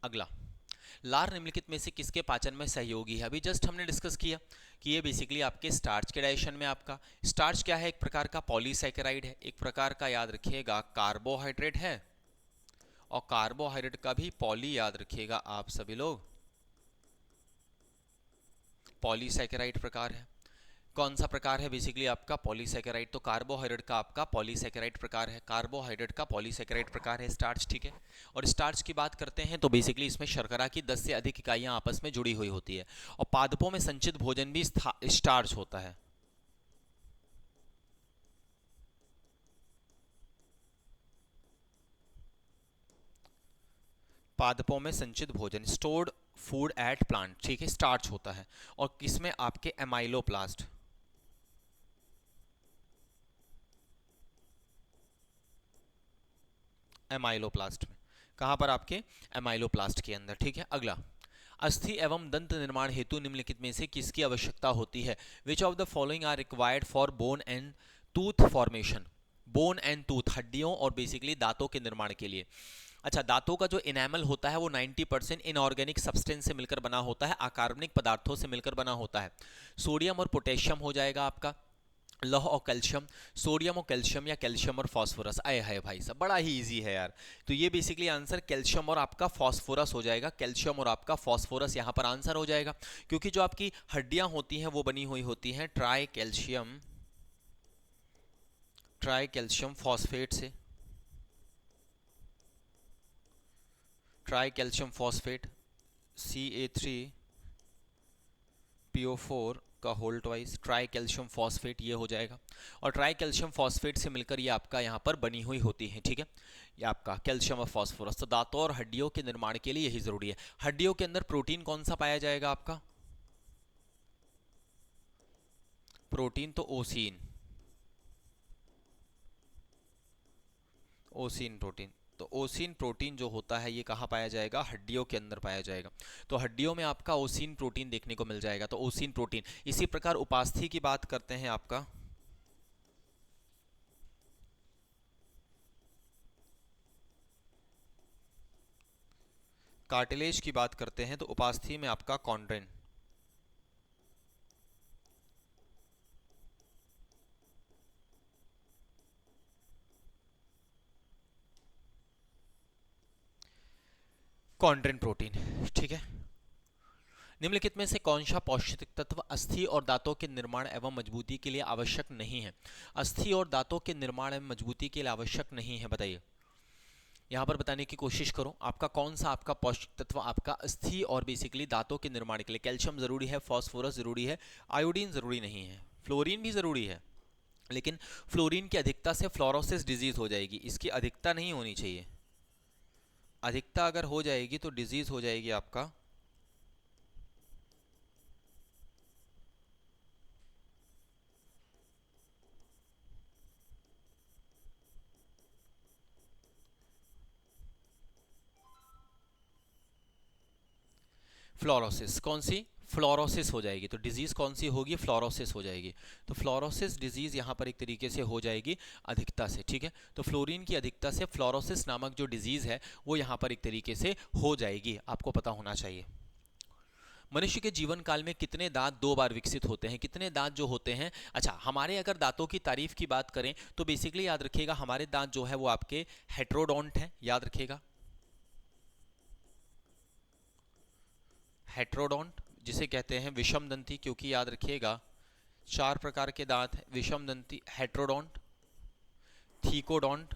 अगला, लार निम्नलिखित में से किसके पाचन में सहयोगी है। अभी जस्ट हमने डिस्कस किया कि ये बेसिकली आपके स्टार्च के डाइजेशन में, आपका स्टार्च क्या है, एक प्रकार का पॉलीसैकेराइड है, एक प्रकार का याद रखिएगा कार्बोहाइड्रेट है, और कार्बोहाइड्रेट का भी पॉली याद रखिएगा आप सभी लोग, पॉलीसैकेराइड प्रकार है। कौन सा प्रकार है बेसिकली आपका, पॉलीसैकेराइड। तो कार्बोहाइड्रेट का आपका पॉलीसैकेराइड प्रकार है, कार्बोहाइड्रेट का पॉलीसैकेराइड प्रकार है स्टार्च, ठीक है। और स्टार्च की बात करते हैं तो बेसिकली इसमें शर्करा की 10 से अधिक इकाइयां आपस में जुड़ी हुई होती है, और पादपों में संचित भोजन भी स्टार्च होता है। पादपों में संचित भोजन, स्टोर्ड फूड एट प्लांट, ठीक है, स्टार्च होता है। और किसमें, आपके एमाइलोप्लास्ट, एमाइलोप्लास्ट में, कहां पर, आपके एमाइलोप्लास्ट के अंदर, ठीक है। अगला, अस्थि एवं दंत निर्माण हेतु निम्नलिखित में से किसकी आवश्यकता होती है। Which of the following are required for bone and tooth formation. Bone and tooth, हड्डियों और बेसिकली दांतों के निर्माण के लिए। अच्छा, दांतों का जो इनेमल होता है वो 90% इनऑर्गेनिक सब्सटेंस से मिलकर बना होता है, अकार्बनिक पदार्थों से मिलकर बना होता है। सोडियम और पोटेशियम हो जाएगा आपका, लौह और कैल्शियम, सोडियम और कैल्शियम, या कैल्शियम और फास्फोरस। आए है भाई साहब, बड़ा ही इजी है यार। तो ये बेसिकली आंसर कैल्शियम और आपका फास्फोरस हो जाएगा, कैल्शियम और आपका फास्फोरस यहाँ पर आंसर हो जाएगा। क्योंकि जो आपकी हड्डियां होती हैं वो बनी हुई होती हैं ट्राई कैल्शियम फॉस्फेट से, ट्राई कैल्शियम फॉस्फेट, CA3PO4 का whole twice, tri calcium phosphate, ये हो जाएगा। और ट्राई कैल्शियम फॉस्फेट से मिलकर ये आपका यहाँ पर बनी हुई होती है, ठीक है। ये आपका कैल्शियम और फॉस्फोरस। तो दांतों और हड्डियों के निर्माण के लिए यही जरूरी है। हड्डियों के अंदर प्रोटीन कौन सा पाया जाएगा आपका, प्रोटीन तो ओसीन, ओसीन प्रोटीन। तो ओसीन प्रोटीन जो होता है ये कहाँ पाया जाएगा, हड्डियों के अंदर पाया जाएगा। तो हड्डियों में आपका ओसीन प्रोटीन देखने को मिल जाएगा, तो ओसीन प्रोटीन। इसी प्रकार उपास्थि की बात करते हैं, आपका कार्टिलेज की बात करते हैं तो उपास्थि में आपका कॉन्ड्रेन, कॉन्ड्रेन प्रोटीन, ठीक है। निम्नलिखित में से कौन सा पौष्टिक तत्व अस्थि और दांतों के निर्माण एवं मजबूती के लिए आवश्यक नहीं है। अस्थि और दांतों के निर्माण एवं मजबूती के लिए आवश्यक नहीं है, बताइए। यहाँ पर बताने की कोशिश करो, आपका कौन सा आपका पौष्टिक तत्व आपका अस्थि और बेसिकली दांतों के निर्माण के लिए। कैल्शियम जरूरी है, फास्फोरस जरूरी है, आयोडीन जरूरी नहीं है, फ्लोरीन भी जरूरी है, लेकिन फ्लोरीन की अधिकता से फ्लोरोसिस डिजीज हो जाएगी, इसकी अधिकता नहीं होनी चाहिए। अधिकता अगर हो जाएगी तो डिजीज हो जाएगी आपका फ्लोरोसिस। कौन सी, फ्लोरोसिस हो जाएगी। तो डिजीज़ कौन सी होगी? फ्लोरोसिस हो जाएगी। तो फ्लोरोसिस डिजीज़ यहाँ पर एक तरीके से हो जाएगी अधिकता से, ठीक है। तो फ्लोरीन की अधिकता से फ्लोरोसिस नामक जो डिजीज़ है वो यहाँ पर एक तरीके से हो जाएगी, आपको पता होना चाहिए। मनुष्य के जीवन काल में कितने दांत 2 बार विकसित होते हैं? कितने दांत जो होते हैं, अच्छा हमारे अगर दांतों की तारीफ की बात करें तो बेसिकली याद रखिएगा हमारे दांत जो है वो आपके हेट्रोडोंट हैं, याद रखिएगा हेट्रोडोंट जिसे कहते हैं विषम दंती, क्योंकि याद रखिएगा 4 प्रकार के दांत हैं, विषम दंती, हेट्रोडोंट, थीकोडोंट,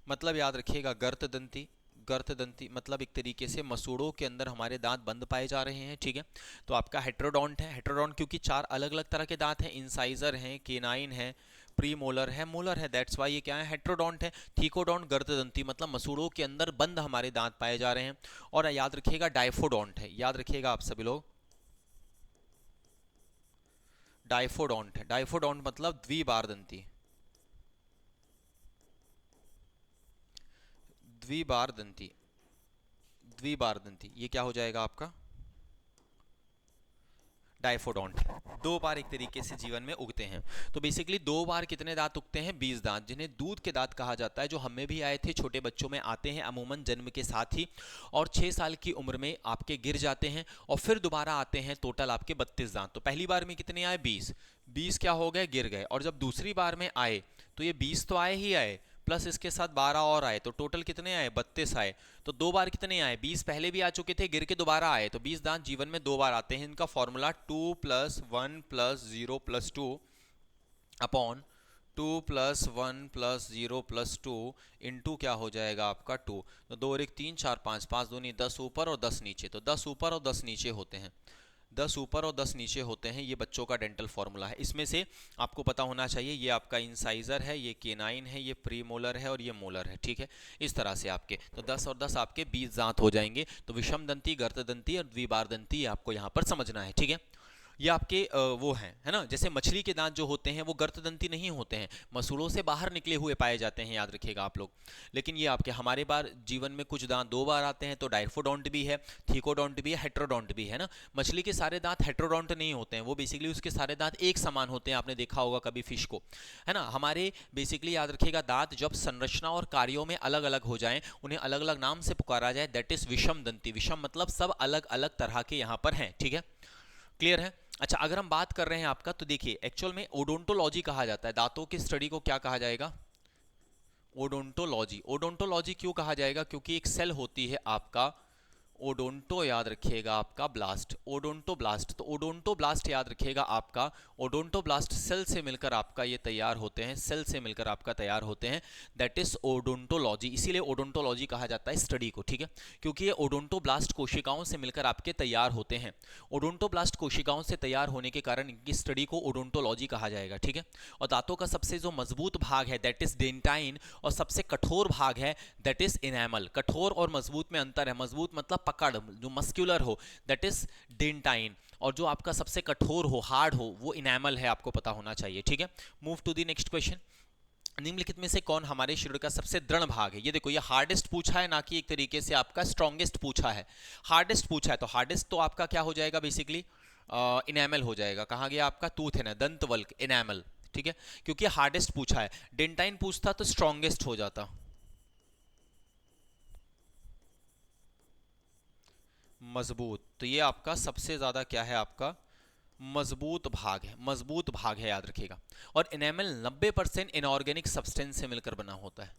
मतलब याद रखिएगा गर्त दंती, गर्त दंती मतलब एक तरीके से मसूड़ों के अंदर हमारे दांत बंद पाए जा रहे हैं, ठीक है। तो आपका हेट्रोडोंट है, हेट्रोडोंट क्योंकि 4 अलग अलग तरह के दांत हैं, इंसाइजर हैं, केनाइन है, प्री मोलर है, मोलर है, दैट्स वाई ये क्या है? हेट्रोडोंट है। थीकोडोंट गर्तदंती मतलब मसूड़ों के अंदर बंद हमारे दांत पाए जा रहे हैं। और याद रखिएगा डाइफोडोंट है, याद रखिएगा आप सभी लोग, डाइफोडोंट है, डाइफोडोंट मतलब द्विबारदंती, द्विबारदंती, द्विबारदंती ये क्या हो जाएगा आपका? डाइफोडोंट। 2 बार एक तरीके से जीवन में उगते हैं। तो बेसिकली 2 बार कितने दांत उगते हैं? 20 दांत, जिन्हें दूध के दांत कहा जाता है, जो हमें भी आए थे, छोटे बच्चों में आते हैं अमूमन जन्म के साथ ही, और 6 साल की उम्र में आपके गिर जाते हैं और फिर दोबारा आते हैं, टोटल आपके 32 दांत। तो पहली बार में कितने आए? 20, 20 क्या हो गए? गिर गए। और जब दूसरी बार में आए तो ये 20 तो आए ही आए, प्लस इसके साथ 12 और आए, तो टोटल कितने आए? 32 आए। तो 2 बार कितने आए? 20 पहले भी आ चुके थे, गिर के दोबारा आए, तो 20 दांत जीवन में 2 बार आते हैं। इनका फॉर्मूला 2 + 1 + 0 + 2 अपॉन 2 + 1 + 0 + 2 इंटू क्या हो जाएगा आपका 2। तो 2 और 1 3 4 5, 5 दूनी 10 ऊपर और 10 नीचे, तो 10 ऊपर और 10 नीचे होते हैं, 10 ऊपर और 10 नीचे होते हैं। ये बच्चों का डेंटल फॉर्मूला है। इसमें से आपको पता होना चाहिए ये आपका इंसाइजर है, ये केनाइन है, ये प्रीमोलर है और ये मोलर है, ठीक है। इस तरह से आपके तो 10 और 10 आपके 20 दांत हो जाएंगे। तो विषम दंती, गर्त दंती और द्विबार दंती आपको यहाँ पर समझना है, ठीक है। ये आपके वो हैं, है ना, जैसे मछली के दांत जो होते हैं वो गर्तदंती नहीं होते हैं, मसूड़ों से बाहर निकले हुए पाए जाते हैं, याद रखिएगा आप लोग। लेकिन ये आपके हमारे बार जीवन में कुछ दांत 2 बार आते हैं, तो डाइफोडोंट भी है, थीकोडोंट भी है, हेट्रोडोंट भी है ना। मछली के सारे दांत हेट्रोडोंट नहीं होते हैं, वो बेसिकली उसके सारे दांत एक समान होते हैं, आपने देखा होगा कभी फिश को, है ना। हमारे बेसिकली याद रखिएगा दांत जब संरचना और कार्यों में अलग अलग हो जाएं, उन्हें अलग अलग नाम से पुकारा जाए, दैट इज विषम दंती। विषम मतलब सब अलग अलग तरह के यहाँ पर हैं, ठीक है, क्लियर है। अच्छा अगर हम बात कर रहे हैं आपका, तो देखिए एक्चुअल में ओडोंटोलॉजी कहा जाता है, दांतों की स्टडी को क्या कहा जाएगा? ओडोंटोलॉजी। ओडोंटोलॉजी क्यों कहा जाएगा? क्योंकि एक सेल होती है आपका ओडोंटो, याद रखिएगा आपका ब्लास्ट, ओडोंटोब्लास्ट। तो ओडोंटोब्लास्ट याद रखिएगा आपका, ओडोंटोब्लास्ट सेल से मिलकर आपका ये तैयार होते हैं, सेल से मिलकर आपका तैयार होते हैं, दैट इज ओडोंटोलॉजी। इसीलिए ओडोंटोलॉजी कहा जाता है स्टडी को, ठीक है, क्योंकि ये ओडोंटोब्लास्ट कोशिकाओं से मिलकर आपके तैयार होते हैं। ओडोंटोब्लास्ट कोशिकाओं से तैयार होने के कारण इनकी स्टडी को ओडोंटोलॉजी कहा जाएगा, ठीक है। और दांतों का सबसे जो मजबूत भाग है दैट इज डेंटाइन, और सबसे कठोर भाग है दैट इज इनेमल। कठोर और मजबूत में अंतर है, मजबूत मतलब पकड़, जो मस्कुलर हो दैट इज डेंटाइन, और जो आपका सबसे कठोर हो, हार्ड हो, वो इनेमल है, आपको पता होना चाहिए, ठीक है। Move to the next question. निम्नलिखित में से कौन हमारे शरीर का सबसे दृढ़ भाग है? ये देखो, ये हार्डेस्ट पूछा है, ना कि एक तरीके से आपका स्ट्रॉन्गेस्ट पूछा है। हार्डेस्ट पूछा है, तो हार्डेस्ट तो आपका क्या हो जाएगा? बेसिकली इनेमल हो जाएगा। कहाँ गया आपका? टूथ है ना, दंतवल्क, इनेमल, ठीक है, क्योंकि हार्डेस्ट पूछा है। डेंटाइन पूछता तो स्ट्रॉन्गेस्ट हो जाता, मजबूत। तो ये आपका सबसे ज्यादा क्या है? आपका मजबूत भाग है, मजबूत भाग है, याद रखिएगा। और एनेमल 90% इनऑर्गेनिक सब्सटेंस से मिलकर बना होता है,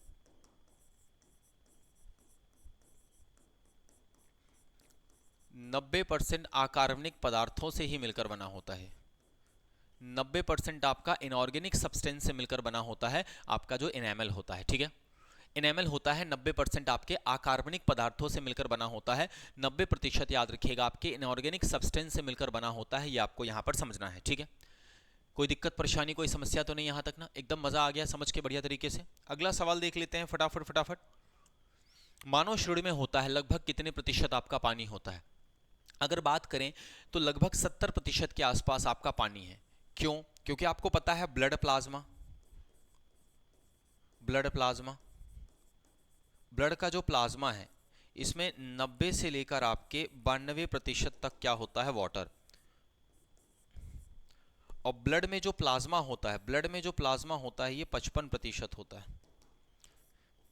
90% अकार्बनिक पदार्थों से ही मिलकर बना होता है, 90% आपका इनऑर्गेनिक सब्सटेंस से मिलकर बना होता है आपका जो इनेमल होता है, ठीक है। इनेमल होता है 90% आपके अकार्बनिक पदार्थों से मिलकर बना होता है, 90% याद रखिएगा आपके इनऑर्गेनिक सब्सटेंस से मिलकर बना होता है, ये आपको यहां पर समझना है, ठीक है। कोई दिक्कत परेशानी कोई समस्या तो नहीं यहां तक ना? एकदम मजा आ गया समझ के बढ़िया तरीके से। अगला सवाल देख लेते हैं फटाफट फटाफट। मानव शरीर में होता है लगभग कितने प्रतिशत आपका पानी होता है? अगर बात करें तो लगभग 70% के आसपास आपका पानी है। क्यों? क्योंकि आपको पता है blood plasma, blood plasma, blood का जो प्लाज्मा है इसमें 90 से लेकर आपके 92% तक क्या होता है, वाटर। और ब्लड में जो प्लाज्मा होता है, ब्लड में जो प्लाज्मा होता है ये 55% होता है।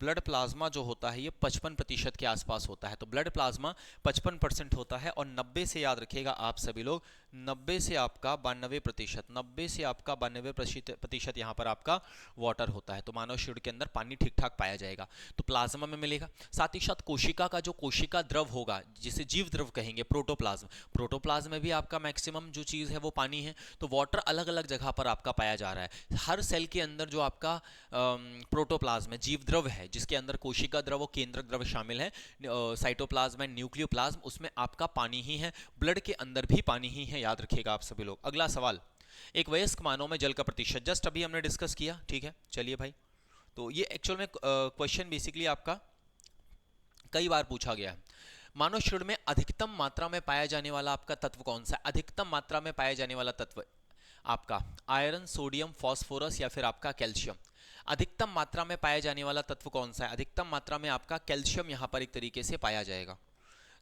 ब्लड प्लाज्मा जो होता है ये 55% के आसपास होता है। तो ब्लड प्लाज्मा 55% होता है। और 90 से याद रखिएगा आप सभी लोग, 90 से आपका 92%, 90 से आपका 92% यहाँ पर आपका वाटर होता है। तो मानव शरीर के अंदर पानी ठीक ठाक पाया जाएगा, तो प्लाज्मा में मिलेगा। साथ ही साथ कोशिका का जो कोशिका द्रव होगा, जिसे जीव द्रव कहेंगे, प्रोटोप्लाज्म, प्रोटोप्लाज्म में भी आपका मैक्सिमम जो चीज़ है वो पानी है। तो वाटर अलग अलग जगह पर आपका पाया जा रहा है। हर सेल के अंदर जो आपका प्रोटोप्लाज्म है, जीव द्रव है, जिसके अंदर कोशिका द्रव और केंद्रक द्रव शामिल है, साइटोप्लाज्म एंड न्यूक्लियोप्लाज्म, उसमें आपका पानी ही है। ब्लड के अंदर भी पानी ही है, याद रखिएगा आप सभी लोग। अगला सवाल, एक वयस्क मानव में जल का प्रतिशत, जस्ट अभी हमने डिस्कस किया, ठीक है। चलिए भाई, तो ये एक्चुअल में क्वेश्चन बेसिकली आपका कई बार पूछा गया है। मानव शरीर में अधिकतम मात्रा में पाया जाने वाला आपका तत्व कौन सा है? अधिकतम मात्रा में पाया जाने वाला तत्व आपका आयरन, सोडियम, फास्फोरस या फिर आपका कैल्शियम। अधिकतम मात्रा में पाया जाने वाला तत्व कौन सा है? अधिकतम मात्रा में आपका कैल्शियम यहाँ पर एक तरीके से पाया जाएगा।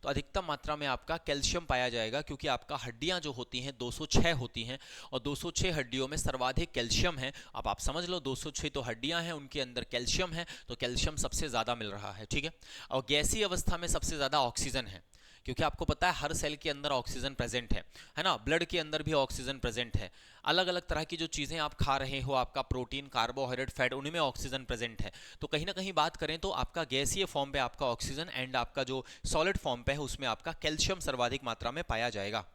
तो अधिकतम मात्रा में आपका कैल्शियम पाया जाएगा, क्योंकि आपका हड्डियां जो होती हैं 206 होती हैं, और 206 हड्डियों में सर्वाधिक कैल्शियम है। अब आप समझ लो 206 तो हड्डियां हैं, उनके अंदर कैल्शियम है, तो कैल्शियम सबसे ज़्यादा मिल रहा है, ठीक है। और गैसीय अवस्था में सबसे ज़्यादा ऑक्सीजन है, क्योंकि आपको पता है हर सेल के अंदर ऑक्सीजन प्रेजेंट है ना। ब्लड के अंदर भी ऑक्सीजन प्रेजेंट है। अलग अलग तरह की जो चीज़ें आप खा रहे हो, आपका प्रोटीन, कार्बोहाइड्रेट, फैट, उनमें ऑक्सीजन प्रेजेंट है। तो कहीं ना कहीं बात करें तो आपका गैसीय फॉर्म पे आपका ऑक्सीजन, एंड आपका जो सॉलिड फॉर्म पे है उसमें आपका कैल्शियम सर्वाधिक मात्रा में पाया जाएगा,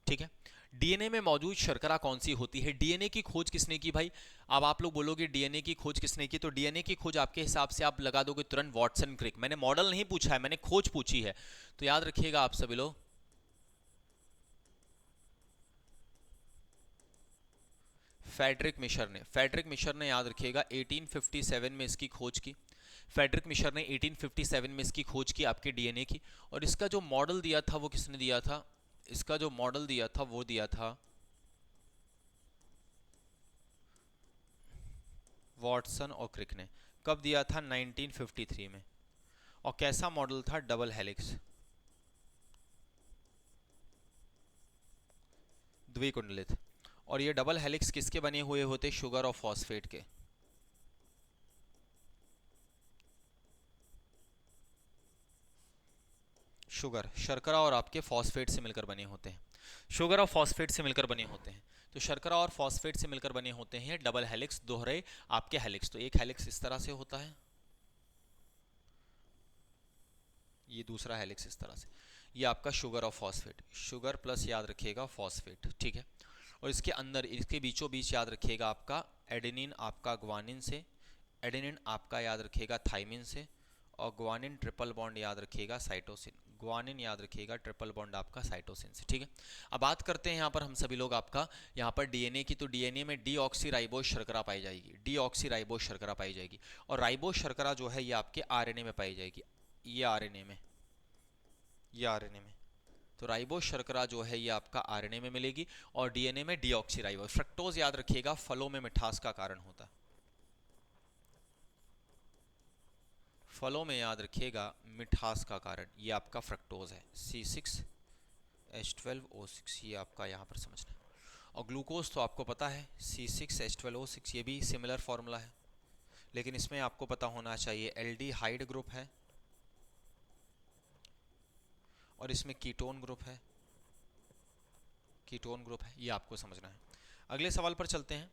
ठीक है। डीएनए में मौजूद शर्करा कौन सी होती है? डीएनए की खोज किसने की भाई? अब आप लोग बोलोगे डीएनए की खोज किसने की, तो डीएनए की खोज आपके हिसाब से आप लगा दोगे तुरंत वाटसन क्रिक। मैंने मॉडल नहीं पूछा है, मैंने खोज पूछी है, तो याद रखिएगा आप सभी लोग, फ्रेडरिक मिशर ने याद रखिएगा 1857 में इसकी खोज की। फ्रेडरिक मिशर ने 1857 में इसकी खोज की आपके डीएनए की। और इसका जो मॉडल दिया था वो किसने दिया था? इसका जो मॉडल दिया था वो दिया था वाटसन और क्रिक ने। कब दिया था? 1953 में। और कैसा मॉडल था? डबल हेलिक्स, द्विकुंडलित। और ये डबल हेलिक्स किसके बने हुए होते? शुगर और फॉस्फेट के। शुगर, शर्करा और आपके फॉस्फेट से मिलकर बने होते हैं। शुगर और फॉस्फेट से मिलकर बने होते हैं। तो शर्करा और फॉस्फेट से मिलकर बने होते हैं डबल हेलिक्स, दोहरे आपके हेलिक्स। तो एक हेलिक्स इस तरह से होता है, ये दूसरा हेलिक्स इस तरह से। ये आपका शुगर और फॉस्फेट, शुगर प्लस याद रखिएगा फॉस्फेट, ठीक है। और इसके अंदर, इसके बीचों बीच याद रखिएगा आपका एडेनिन आपका ग्वानिन से, एडेनिन आपका याद रखिएगा थाइमिन से, और ग्वानिन ट्रिपल बॉन्ड याद रखिएगा साइटोसिन, ग्वानिन याद रखिएगा ट्रिपल बॉन्ड आपका साइटोसिन से, ठीक है। अब बात करते हैं यहाँ पर हम सभी लोग आपका यहाँ पर डीएनए की। तो डीएनए में डीऑक्सीराइबोज शर्करा पाई जाएगी, डीऑक्सीराइबोज शर्करा पाई जाएगी। और राइबोज शर्करा जो है ये आपके आरएनए में पाई जाएगी, ये आरएनए में, ये आरएनए में। तो राइबोज शर्करा जो है ये आपका आरएनए में मिलेगी, और डीएनए में डीऑक्सीराइबोज। फ्रक्टोज याद रखिएगा फलों में मिठास का कारण होता है, फलों में याद रखिएगा मिठास का कारण, ये आपका फ्रक्टोज है, C6H12O6, ये आपका यहाँ पर समझना है। और ग्लूकोज तो आपको पता है C6H12O6, ये भी सिमिलर फॉर्मूला है, लेकिन इसमें आपको पता होना चाहिए एल्डिहाइड ग्रुप है और इसमें कीटोन ग्रुप है, कीटोन ग्रुप है, ये आपको समझना है। अगले सवाल पर चलते हैं।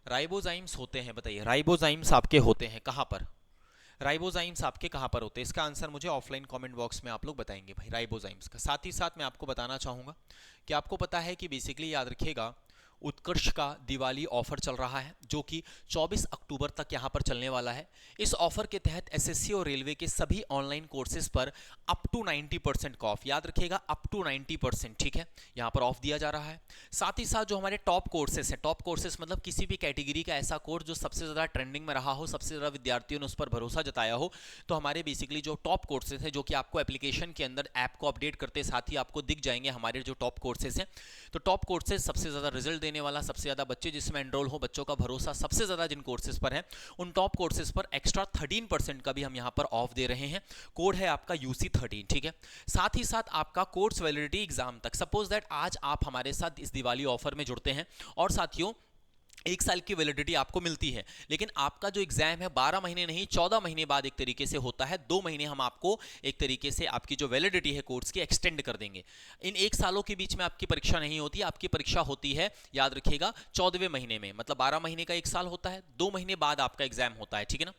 राइबोजाइम्स होते हैं, बताइए राइबोजाइम्स आपके होते हैं कहाँ पर? राइबोजाइम्स आपके कहाँ पर होते हैं? इसका आंसर मुझे ऑफलाइन कमेंट बॉक्स में आप लोग बताएंगे भाई, राइबोजाइम्स का। साथ ही साथ मैं आपको बताना चाहूँगा कि आपको पता है कि बेसिकली याद रखिएगा उत्कर्ष का दिवाली ऑफर चल रहा है, जो कि 24 अक्टूबर तक यहाँ पर चलने वाला है। इस ऑफर के तहत एसएससी और रेलवे के सभी ऑनलाइन कोर्सेज पर अप टू 90% का ऑफ, याद रखिएगा अप टू 90%, ठीक है, यहाँ पर ऑफ दिया जा रहा है। साथ ही साथ जो हमारे टॉप कोर्सेज हैं, टॉप कोर्सेज मतलब किसी भी कैटेगरी का ऐसा कोर्स जो सबसे ज़्यादा ट्रेंडिंग में रहा हो, सबसे ज़्यादा विद्यार्थियों ने उस पर भरोसा जताया हो, तो हमारे बेसिकली जो टॉप कोर्सेज हैं, जो कि आपको एप्लीकेशन के अंदर ऐप को अपडेट करते साथ ही आपको दिख जाएंगे हमारे जो टॉप कोर्सेज हैं। तो टॉप कोर्सेज सबसे ज़्यादा रिजल्ट लेने वाला सबसे ज़्यादा बच्चे जिसमें एनरोल हो, बच्चों का भरोसा सबसे ज़्यादा जिन कोर्सेज पर है, उन टॉप कोर्सेज पर एक्स्ट्रा 13% का भी हम यहाँ पर ऑफ दे रहे हैं। कोड है आपका UC13, ठीक है। साथ ही साथ आपका कोर्स वैलिडिटी एग्जाम तक, सपोज दैट आज आप हमारे साथ इस दिवाली ऑफर में जुड़ते हैं और साथियों 1 साल की वैलिडिटी आपको मिलती है, लेकिन आपका जो एग्जाम है 12 महीने नहीं 14 महीने बाद एक तरीके से होता है। 2 महीने हम आपको एक तरीके से आपकी जो वैलिडिटी है कोर्स की एक्सटेंड कर देंगे। इन 1 सालों के बीच में आपकी परीक्षा नहीं होती, आपकी परीक्षा होती है, याद रखिएगा, 14वें महीने में। मतलब 12 महीने का 1 साल होता है, 2 महीने बाद आपका एग्जाम होता है, ठीक है ना।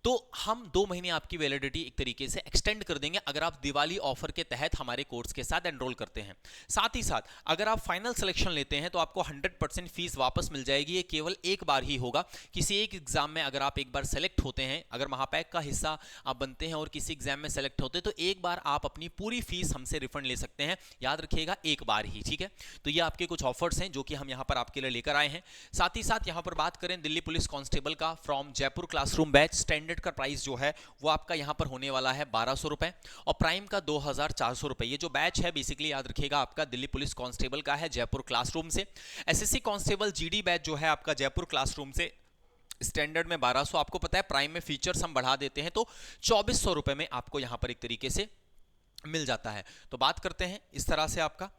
तो हम 2 महीने आपकी वैलिडिटी एक तरीके से एक्सटेंड कर देंगे अगर आप दिवाली ऑफर के तहत हमारे कोर्स के साथ एनरोल करते हैं। साथ ही साथ अगर आप फाइनल सिलेक्शन लेते हैं तो आपको 100% फीस वापस मिल जाएगी। ये केवल एक बार ही होगा। किसी एक एग्जाम में अगर आप एक बार सेलेक्ट होते हैं, अगर महापैक का हिस्सा आप बनते हैं और किसी एग्जाम में सेलेक्ट होते हैं, तो एक बार आप अपनी पूरी फीस हमसे रिफंड ले सकते हैं। याद रखिएगा, एक बार ही, ठीक है। तो ये आपके कुछ ऑफर्स हैं जो कि हम यहाँ पर आपके लिए लेकर आए हैं। साथ ही साथ यहाँ पर बात करें दिल्ली पुलिस कांस्टेबल का from Jaipur classroom batch, standard का प्राइस जो है वो आपका यहां पर होने वाला है 1200 रुपए और प्राइम का 2400 रुपए। ये जो बैच है बेसिकली याद रखिएगा आपका दिल्ली पुलिस कांस्टेबल का है जयपुर क्लासरूम से। एसएससी कांस्टेबल जीडी बैच जो है आपका जयपुर क्लासरूम से, स्टैंडर्ड में 1200, आपको पता है प्राइम में फीचर्स हम बढ़ा देते हैं तो 2400 रुपए में आपको यहां पर एक तरीके से मिल जाता है। तो बात करते हैं इस तरह से, आपका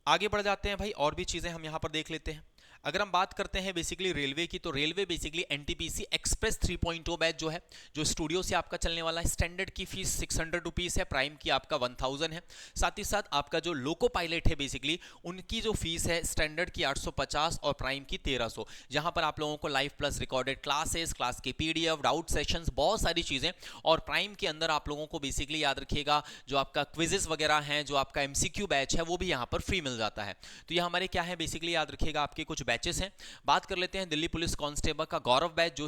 आगे बढ़ जाते हैं भाई, और भी चीजें हम यहां पर देख लेते हैं। अगर हम बात करते हैं बेसिकली रेलवे की, तो railway basically NTPC express 3.0 batch जो है, जो स्टूडियो से आपका चलने वाला है, स्टैंडर्ड की फीस 600 रुपीज़ है, प्राइम की आपका 1000 है। साथ ही साथ आपका जो लोको पायलट है बेसिकली उनकी जो फीस है स्टैंडर्ड की 850 और प्राइम की 1300। जहां पर आप लोगों को live plus recorded classes, class के PDF, डाउट सेशंस, बहुत सारी चीज़ें, और प्राइम के अंदर आप लोगों को बेसिकली याद रखिएगा जो आपका क्विजेस वगैरह हैं, जो आपका MCQ बैच है वो भी यहाँ पर फ्री मिल जाता है। तो ये हमारे क्या है बेसिकली याद रखिएगा आपके कुछ बैचेस हैं। बात कर लेते हैं दिल्ली पुलिस कांस्टेबल का गौरव बैच जो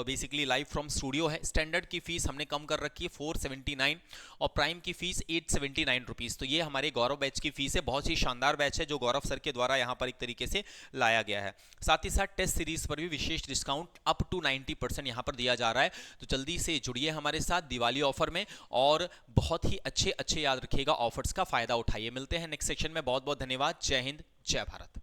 बेसिकली लाइव फ्रॉम स्टूडियो है। स्टैंडर्ड की फीस हमने कम कर रखी है 479 और प्राइम की फीस 879 रुपीज़। तो ये हमारे गौरव बैच की फीस है। बहुत ही शानदार बैच है जो गौरव सर के द्वारा यहाँ पर एक तरीके से लाया गया है। साथ ही साथ टेस्ट सीरीज पर भी विशेष डिस्काउंट अप टू 90% यहाँ पर दिया जा रहा है। तो जल्दी से जुड़िए हमारे साथ दिवाली ऑफर में और बहुत ही अच्छे याद रखिएगा ऑफर्स का फायदा उठाइए। मिलते हैं नेक्स्ट सेक्शन में। बहुत बहुत धन्यवाद। जय हिंद, जय भारत।